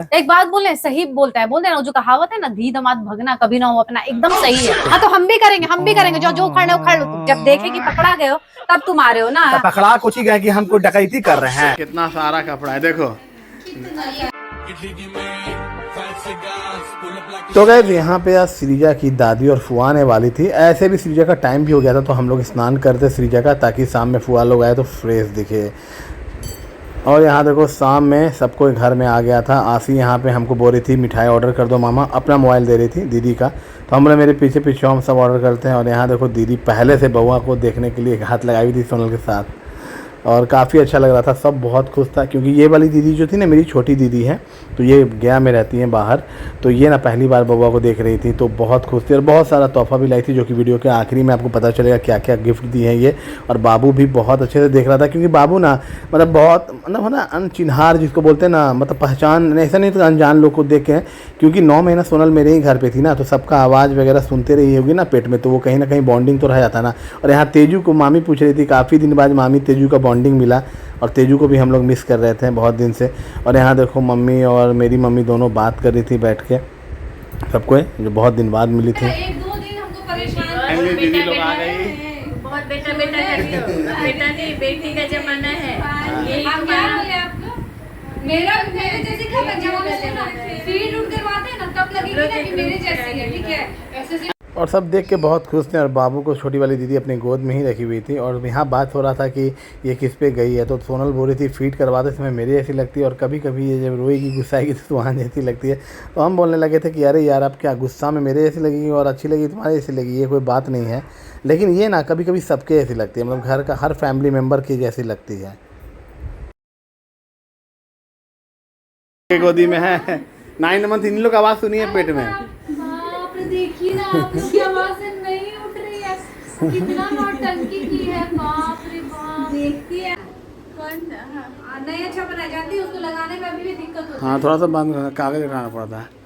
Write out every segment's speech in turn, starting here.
एक बात बोले, सही बोलता है, बोलते हैं ना जो कहावत है ना, धी दमाद भगना कभी ना हो अपना, एकदम सही है। हाँ तो हम भी करेंगे, हम भी करेंगे, जो जो उखाड़ लो तुम। जब देखे कि पकड़ा गए हो तब तुम आ रहे हो ना। पकड़ा कुछ ही गए कि हम कोई डकैती कर रहे हैं। कितना सारा कपड़ा है देखो। तो गए यहाँ पे आज श्रीजा की दादी और फुआ आने वाली थी। ऐसे भी श्रीजा का टाइम भी हो गया था तो हम लोग स्नान करते श्रीजा का, ताकि शाम में फुआ लोग आए तो फ्रेश दिखे। और यहाँ देखो शाम में सब कोई घर में आ गया था। आसी यहाँ पे हमको बोल रही थी मिठाई ऑर्डर कर दो मामा, अपना मोबाइल दे रही थी दीदी का। तो हम लोग मेरे पीछे पीछे हम सब ऑर्डर करते हैं। और यहाँ देखो दीदी पहले से बउआ को देखने के लिए हाथ लगाई हुई थी सोनल के साथ, और काफ़ी अच्छा लग रहा था। सब बहुत खुश था क्योंकि ये वाली दीदी जो थी ना मेरी छोटी दीदी है, तो ये गया में रहती हैं बाहर। तो ये ना पहली बार बउआ को देख रही थी तो बहुत खुश थी। और बहुत सारा तोहफा भी लाई थी जो कि वीडियो के आखिरी में आपको पता चलेगा क्या क्या गिफ्ट दिए हैं ये। और बाबू भी बहुत अच्छे से देख रहा था क्योंकि बाबू ना मतलब बहुत मतलब है ना अनचिन्हार जिसको बोलते हैं ना, मतलब पहचान ऐसा नहीं तो अनजान लोग को देख के। क्योंकि 9 महीना सोनल मेरे ही घर पे थी ना, तो सबका आवाज़ वगैरह सुनते रही होगी ना पेट में, तो वो कहीं ना कहीं बॉन्डिंग तो रह जाता ना। और यहाँ तेजू को मामी पूछ रही थी, काफ़ी दिन बाद मामी तेजू का बॉन्डिंग मिला, और तेजू को भी हम लोग मिस कर रहे थे बहुत दिन से। और यहाँ देखो मम्मी और मेरी मम्मी दोनों बात कर रही थी बैठ के सबको, जो बहुत दिन बाद मिली थी। एक दो दिन हमको परेशान दीदी लोग आ गई। बहुत बेटा बेटा करती हो। बेटा नहीं बेटी का जमाना है। यही आप क्या बोले आपको? मेरे जैसे क्या जमाना फीड उठ करवाते हैं ना तब लगेगी ना कि मेरे जैसी है, ठीक है ऐसे। और सब देख के बहुत खुश थे। और बाबू को छोटी वाली दीदी अपनी गोद में ही रखी हुई थी। और यहाँ बात हो रहा था कि ये किस पे गई है, तो सोनल बोल रही थी फीड करवाते समय मेरे जैसी लगती है, और कभी कभी ये जब रोएगी गुस्साएगी तो सुहान जैसी लगती है। तो हम बोलने लगे थे कि अरे यार अब क्या गुस्सा में मेरे जैसी लगेगी और अच्छी लगेगी तुम्हारे जैसी लगेगी, ये कोई बात नहीं है। लेकिन ये ना कभी कभी सबके जैसी लगती है, मतलब घर का हर फैमिली मेम्बर की जैसी लगती है। गोदी में है 9 मंथ, इन लोग आवाज़ सुनिए पेट में। बाप रे देखिए ना आप इसकी आवाज से नहीं उठ रही है, कितना नौटंकी की है। बाप रे बाप देखती है कौन नहीं अच्छा बना जानती है, उसको लगाने में अभी भी दिक्कत होती है। हाँ थोड़ा सा बंद कागज लगाना पड़ता है।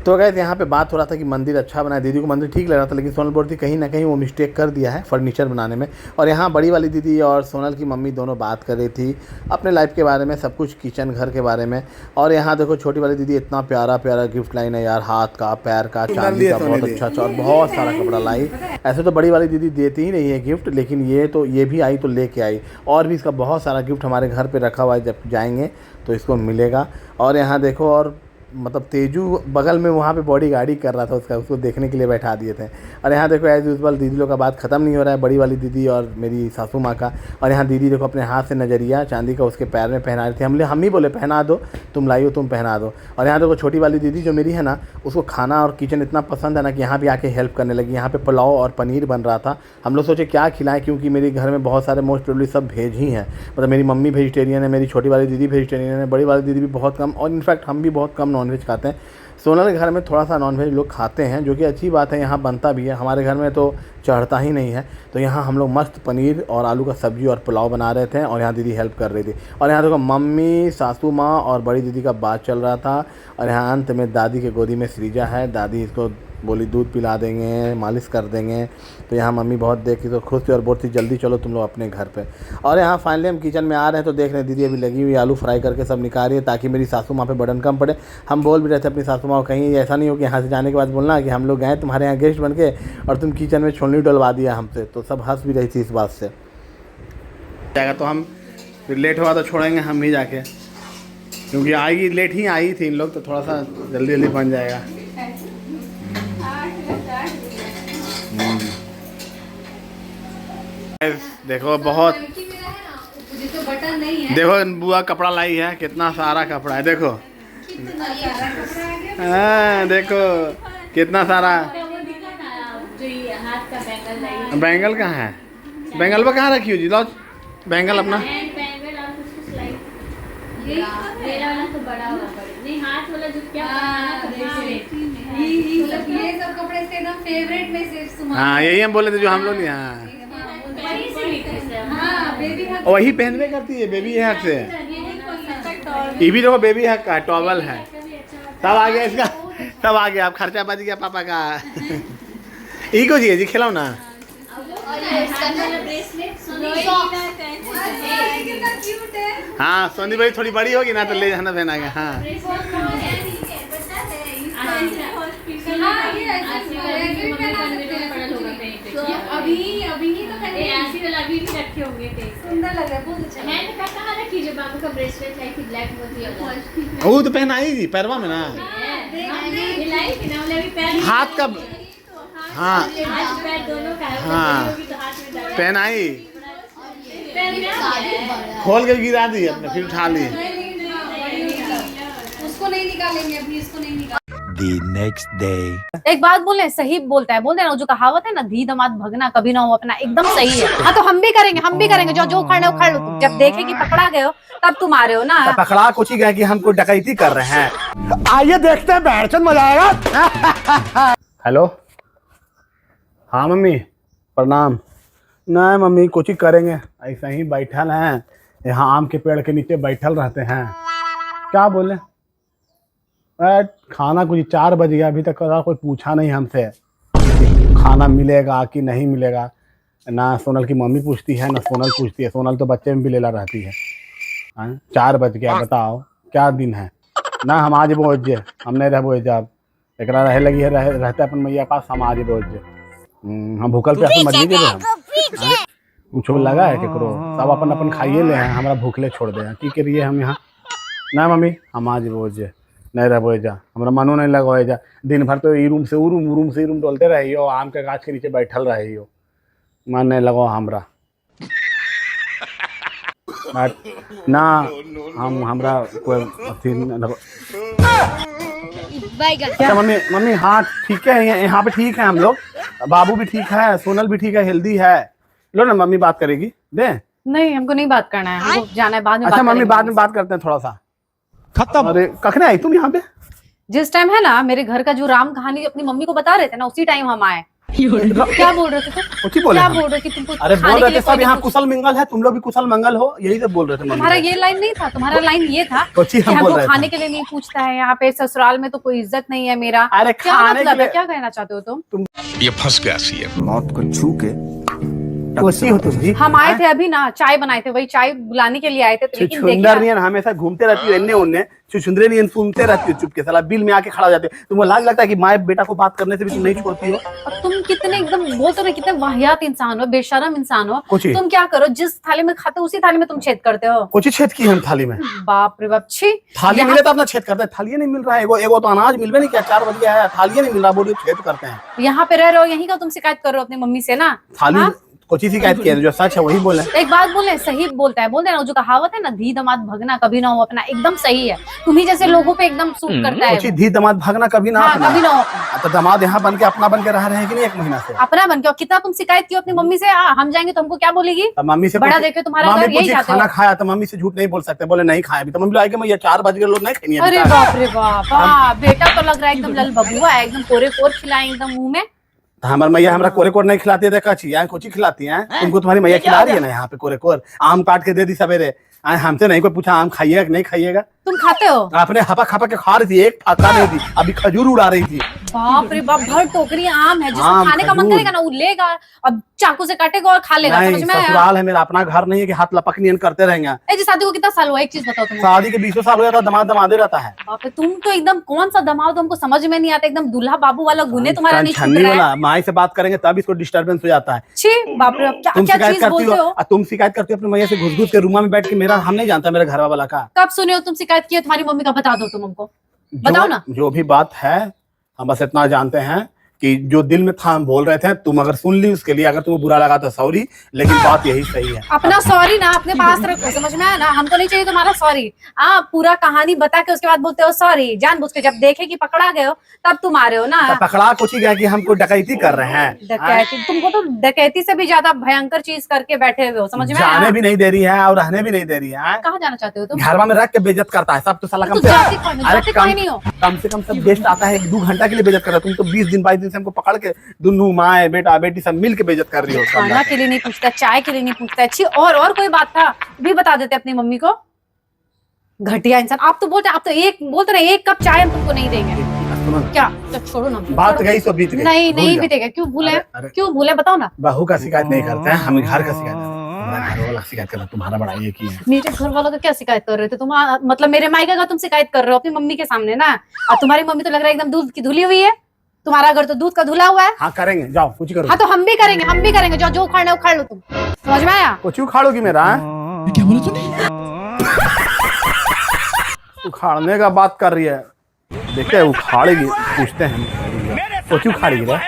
तो गए यहाँ पे बात हो रहा था कि मंदिर अच्छा बना है, दीदी को मंदिर ठीक लग रहा था, लेकिन सोनल बोल रही थी कहीं ना कहीं वो मिस्टेक कर दिया है फर्नीचर बनाने में। और यहाँ बड़ी वाली दीदी और सोनल की मम्मी दोनों बात कर रही थी अपने लाइफ के बारे में, सब कुछ किचन घर के बारे में। और यहाँ देखो छोटी वाली दीदी इतना प्यारा प्यारा गिफ्ट लाई है यार, हाथ का पैर का चांदी का बहुत अच्छा अच्छा, और बहुत सारा कपड़ा लाई। ऐसे तो बड़ी वाली दीदी देती ही नहीं है गिफ्ट, लेकिन ये भी आई तो लेके आई। और भी इसका बहुत सारा गिफ्ट हमारे घर पर रखा हुआ है, जब जाएंगे तो इसको मिलेगा। और यहाँ देखो और मतलब तेजू बगल में वहाँ पे बॉडी गार्ड कर रहा था उसका, उसको देखने के लिए बैठा दिए थे। और यहाँ देखो एज यूजुअल दीदी लोग का बात ख़त्म नहीं हो रहा है, बड़ी वाली दीदी और मेरी सासू माँ का। और यहाँ दीदी देखो अपने हाथ से नज़रिया चांदी का उसके पैर में पहना रही थी। हम ही बोले पहना दो, तुम लाई हो तुम पहना दो। और यहाँ देखो छोटी वाली दीदी जो मेरी है ना, उसको खाना और किचन इतना पसंद है ना कि यहाँ भी आके हेल्प करने लगी। यहाँ पे पुलाव और पनीर बन रहा था, हम लोग सोचे क्या खिलाएं, क्योंकि मेरे घर में बहुत सारे मोस्ट प्रोबेबली सब वेज ही हैं। मतलब मेरी मम्मी वेजिटेरियन है, मेरी छोटी वाली दीदी वेजिटेरियन है, बड़ी वाली दीदी भी बहुत कम, और इनफैक्ट हम भी बहुत कम नॉनवेज खाते हैं। सोनल के घर में थोड़ा सा नॉनवेज लोग खाते हैं, जो कि अच्छी बात है, यहाँ बनता भी है। हमारे घर में तो चढ़ता ही नहीं है। तो यहाँ हम लोग मस्त पनीर और आलू का सब्जी और पुलाव बना रहे थे, और यहाँ दीदी हेल्प कर रही थी। और यहाँ देखो मम्मी सासू माँ और बड़ी दीदी का बात चल रहा था। और यहाँ अंत में दादी के गोदी में श्रीजा है, दादी इसको बोली दूध पिला देंगे, मालिश कर देंगे। तो यहाँ मम्मी बहुत देख के तो खुश थी और बोलती जल्दी चलो तुम लोग अपने घर पे। और यहाँ फाइनली हम किचन में आ रहे हैं तो देख रहे हैं दीदी अभी लगी हुई आलू फ्राई करके सब निकाल रही है, ताकि मेरी सासू माँ पे बर्डन कम पड़े। हम बोल भी रहे थे अपनी सासू माँ को कहीं ऐसा नहीं हो कि यहाँ से जाने के बाद बोलना कि हम लोग गए तुम्हारे यहाँ गेस्ट बन के और तुम किचन में छोलनी डलवा दिया हमसे। तो सब हंस भी रही थी इस बात से। जाएगा तो हम फिर लेट हुआ तो छोड़ेंगे हम ही जाके, क्योंकि आएगी लेट ही आई थी इन लोग, तो थोड़ा सा जल्दी जल्दी बन जाएगा। देखो बहुत तो बटन नहीं है, देखो बुआ कपड़ा लाई है, कितना सारा कपड़ा है देखो। हाँ देखो कितना सारा। बैंगल कहाँ है? बैंगल पर कहाँ रखी हो जी? लो बैंगल अपना। ये सब कपड़े इसके एकदम फेवरेट में से। हाँ यही हम बोले थे जो हम लोग यहाँ वही पहनवे करती है बेबी हैक से। ये भी देखो बेबी हैक का टॉवल है, सब आ गया इसका, सब आ गया। अब खर्चा बच गया पापा का। यही को चाहिए जी, खिलाओ ना। कितना क्यूट है। हाँ सोनी भाई थोड़ी बड़ी होगी ना तो ले जाना बहना के। हाँ अभी अभी ही तो रखे होंगे सुंदर लग रहा है, बहुत अच्छा। हैंड का कहाँ रखी जो बाबू का ब्रेसलेट है कि ब्लैक मोती वाला वो तो पहनाई थी पैरवा में ना, मिलाई थी ना, अभी पैर हाथ का। हाँ हाथ पैर दोनों का है, हाँ। होगी तो हाथ में डाल पहनाई, पैर में आ गया। खोल के गिरा दी अपने, फिर उठा ली। उसको नहीं निकालेंगे अभी, इसको नहीं निकालेंगे। The next day. एक बात बोले, सही बोलता है, बोलते हैं ना जो कहावत है ना, धी दमाद भगना कभी ना हो अपना, एकदम सही है। हाँ तो हम भी करेंगे जो जो उखाड़ना उखाड़ लो। जब देखे कि पकड़ा गए हो तब तुम आ रहे हो ना। पकड़ा कुछ ही गए कि हमको डकैती कर रहे हैं। आइए देखते हैं, बैठचंद मजा आएगा। हेलो, हाँ मम्मी प्रणाम। नहीं मम्मी कुछ ही करेंगे, ऐसा ही बैठल हैं यहाँ आम के पेड़ के नीचे बैठल रहते हैं। क्या बोले? खाना कुछ 4 बज गया, अभी तक कोई पूछा नहीं हमसे खाना मिलेगा कि नहीं मिलेगा। ना सोनल की मम्मी पूछती है ना सोनल पूछती है। सोनल तो बच्चे में भी लेला रहती है। 4 बज गया, बताओ क्या दिन है ना। हम आज बोझ जे, हम नहीं रह बोझ जब एक रहे लगी है रहते अपन मैया पास, हम आज बोझ जे। हम भूखल पे मर गए। कुछ लगा है केकरो, सब अपन अपन खाइए ले हैं, हमारा भूखले छोड़ दे की करिए हम यहाँ। ना मम्मी हम आज बोझ जे नहीं रह जा, हमारा मनो नहीं लगा जा। दिन भर तो ई रूम से ऊ रूम डोलते रही हो, आम के गाछ के नीचे बैठल रही हो, मन नहीं लगो हमरा ना। हमरा कोई अथी लगो। अच्छा मम्मी हाँ ठीक है, यहाँ पे ठीक है हम लोग, बाबू भी ठीक है, सोनल भी ठीक है, हेल्दी है। लो ना मम्मी बात करेगी दे। नहीं हमको नहीं बात करना है, हमको जाना है बाद में। अच्छा मम्मी बाद में बात करते हैं थोड़ा सा। खत्म। अरे कखने आई तुम यहाँ पे? जिस टाइम है ना मेरे घर का जो राम कहानी अपनी मम्मी को बता रहे थे ना, उसी टाइम हम आए। क्या बोल रहे थे तुम? क्या बोल रहे कि तुमको? अरे बोल रहे थे सब यहाँ कुशल मंगल है, तुम लोग भी कुशल मंगल हो, यही सब बोल रहे थे। तुम्हारा ये लाइन नहीं था, तुम्हारा लाइन ये था कि हमको खाने के लिए नहीं पूछता है, यहाँ पे ससुराल में तो कोई इज्जत नहीं है मेरा। अरे क्या मतलब है, क्या कहना चाहते हो तुम? ये फंस गया सी है। मौत को छू के हो तुम जी। हम आए थे अभी ना, चाय बनाए थे, वही चाय बुलाने के लिए आए थे। लेकिन देखिए हमेशा घूमते रहती हो इन्ने उन्ने, छुछुंदरे नहीं सुनते रहती हो चुपके, साला बिल में आके खड़ा हो जाते हो। तुमको लाज लगता है कि माँ बेटा को बात करने से भी तुम नहीं छोड़ती हो? और तुम कितने एकदम बोलते हो, कितने वाहियात इंसान हो, बेशरम इंसान हो। तुम क्या करो, जिस थाली में खाते हो उसी थाली में तुम छेद करते हो। कुछ छेद की हम थाली में? बाप रे बाप, छी। थाली मिले तो अपना छेद करते हैं, थाली नहीं मिल रहा है। एगो तो अनाज मिलवे नहीं क्या, 4 बज गया है, थाली नहीं मिल रहा, बोलिए छेद करते हैं। यहाँ पे रह रहे हो, यहीं का तुम शिकायत कर रहे हो अपनी मम्मी से ना। थाली कुछ ही शिकायत किया, जो सच है वही बोले। एक बात बोले, सही बोलता है, बोलते हैं ना जो कहावत है ना, धी दमाद भगना कभी ना हो अपना, एकदम सही है। तुम्ही जैसे लोगों पे एकदम सूट करता है। कुछ धी दमाद भागना कभी ना अपना। कभी ना हो अपना। तो दमाद यहाँ बन के अपना बन के रह रहे हैं कि नहीं 1 महीना से? अपना बन के। कितना तुम शिकायत की अपनी मम्मी से? हम जाएंगे तो हमको क्या बोलेगी? मम्मी से बड़ा देखे तुम्हारा घर, यही चाहते हो। खाना खाया तो मम्मी से झूठ नहीं बोल सकते, बोले नहीं खाया। अभी तो मम्मी आएगी, मैं 4 बज गए, लोग नहीं खाएंगे। अरे बाप रे बाप, बेटा तो लग रहा है एकदम लल बबुआ है, एकदम कोरे कोर खिलाए एकदम मुंह में। हमारी मैया हमरा कोरे कोर नहीं खिलाती है, देखा छी कुछ ही खिलाती है। तुमको तुम्हारी मैया खिला रही है ना यहाँ पे कोरे कोर, आम काट के दे दी सवेरे। हमसे नहीं कोई पूछा आम खाइएगा कि नहीं खाइएगा। तुम खाते हो? आपने हपा खपा के खा रही थी, एक फाका नहीं दी, अभी खजूर उड़ा रही थी। बाप रे बाप, भर टोकरी आम है, जिसको खाने का मन करेगा ना वो लेगा, अब चाकू से काटेगा और खा लेगा। समझ में आया? ससुराल है मेरा, अपना घर नहीं है कि हाथ लपक नियन करते रहेंगे। जी शादी को कितना साल हुआ, एक चीज बताओ तुम? शादी के 20 साल हो जाता, दमादे रहता है। बाप रे, तुम तो एकदम कौन सा दमाद, हमको समझ में नहीं आता, एकदम दूल्हा बाबू वाला गुने तुम्हारा नहीं छूट रहा है। माई से बात करेंगे तब इसको डिस्टर्बेंस हो जाता है। छी बाप रे, क्या चीज बोलते हो? तुम शिकायत करती हो अपनी मैया से घुस घुस के रूम में बैठ के। मेरा हम नहीं जानता मेरे घर वाला का। कब सुने हो तुम शिकायत की है तुम्हारी मम्मी का? बता दो तुम हमको, बताओ ना। जो भी बात है हम बस इतना जानते हैं कि जो दिल में था हम बोल रहे थे। तुम अगर सुन ली उसके लिए, अगर तुम्हें बुरा लगा तो सॉरी, लेकिन बात यही सही है। अपना सॉरी ना अपने पास रखो, समझ में आया ना? हमको नहीं चाहिए तुम्हारा सॉरी। पूरा कहानी बता के उसके बाद बोलते हो सॉरी, जानबूझ के। जब देखे कि पकड़ा गए हो तब तुम आ रहे हो ना। तो पकड़ा कुछ ही गया कि हमको डकैती कर रहे हैं। डकैती? तुमको तो डकैती से भी ज्यादा भयंकर चीज करके बैठे हुए हो, समझ में आया? जाने भी नहीं दे रही है और रहने भी नहीं दे रही है। कहाँ जाना चाहते हो तुम? घरवा में रख के बेइज्जत करता है सब। तो साला कम से कम सब गेस्ट आता है 1-2 घंटा के लिए बेइज्जत कर रहा है। तुम तो 20 दिन 22 दिन से हमको पकड़ के दोनों माँ बेटा बेटी सब मिल के बेइज्जत कर रही हो। खाना के लिए नहीं पूछता, चाय के लिए नहीं पूछता। अच्छी और कोई बात था भी बता देते अपनी मम्मी को। घटिया इंसान आप तो बोलते, आप तो एक बोलते रहे 1 कप चाय हम तुमको नहीं देंगे। सुनो ना, क्या? तो छोड़ो ना। बात छोड़ो। गई सो बीत गई। नहीं भूल नहीं जाओ। बीतेगा। क्यों भूले? अरे, क्यों भूले बताओ ना। बहू का शिकायत नहीं करते हैं, हम घर का शिकायत करते हैं। तुम्हारा घर वाला शिकायत करता है, तुम्हारा बड़ा ये की है। मेरे घर वालों का क्या शिकायत कर रहे थे तुम? मतलब मेरे मायका का तुम शिकायत कर रहे हो अपनी मम्मी के सामने ना। और तुम्हारी मम्मी तो लग रहा है एकदम दूध की धुली हुई है। तुम्हारा घर तो दूध का धुला हुआ है। हाँ करेंगे, जाओ कुछ करो। हाँ तो हम भी करेंगे जो जो उखाड़ना है उखाड़ लो तुम। समझ में आया? कुछ उखाड़ोगी मेरा? क्या बोला तूने? उखाड़ने का बात कर रही है, देखते हैं उखाड़ेगी, पूछते हैं हम। कुछ उखाड़ेगी रे?